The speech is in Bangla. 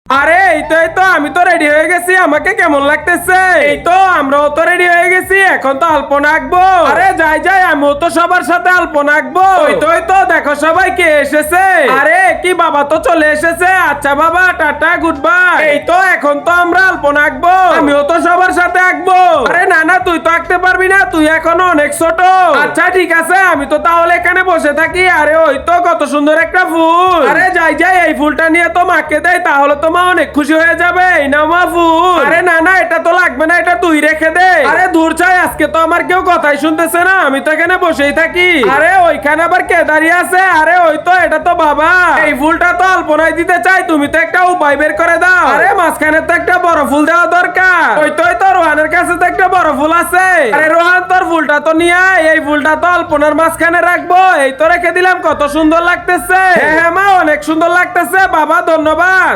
আরে এই তো আমি তো রেডি হয়ে গেছি। আমাকে কেমন লাগতেছে? এই তো আমরাও তো রেডি হয়ে গেছি, এখন তো আলপনা আঁকবো। আরে যাই আমিও তো সবার সাথে আলপনা আঁকবো। এই তো দেখো সবাই কে এসেছে। আরে কি বাবা তো চলে এসেছে। আচ্ছা বাবা, টাটা, গুড বাই। এই তো এখন তো আমরা আলপনা আঁকবো, আমিও তো সবার সাথে আঁকবো। আরে না তুই তো আঁকতে পারবি না, তুই এখনো অনেক ছোট। আচ্ছা ঠিক আছে, আমি তো তাহলে এখানে বসে থাকি। আরে ওই তো কত সুন্দর একটা ফুল। আরে যাই এই ফুলটা নিয়ে তো মাকে দেয়, তাহলে তো মা অনেক খুশি হয়ে যাবে। এই নাও মা ফুল। আরে না এটা তো লাগবে না, এটা তুই রেখে দে। আরে দূর চাই, আজকে তো আমার কেউ কথাই শুনতেছে না, আমি তো এখানে বসেই থাকি। আরে ওইখানে আবার কে দাঁড়িয়ে আছে? আরে ওই তো, এটা তো বাবা। এই ফুলটা তো আলপনায় দিতে চাই, তুমি তো একটা উপায় বের করে দাও। আরে মাঝখানে তো একটা বড় ফুল দেওয়া দরকার। ওই তো রোহানের কাছে তো একটা বড় ফুল আছে। আরে রোহান, তোর ফুলটা তো নিয়ে আয়। এই ফুলটা তো আলপনার মাঝখানে রাখবো। এই তো রেখে দিলাম, কত সুন্দর লাগতেছে। হ্যাঁ মা, অনেক সুন্দর লাগতেছে বাবা, ধন্যবাদ।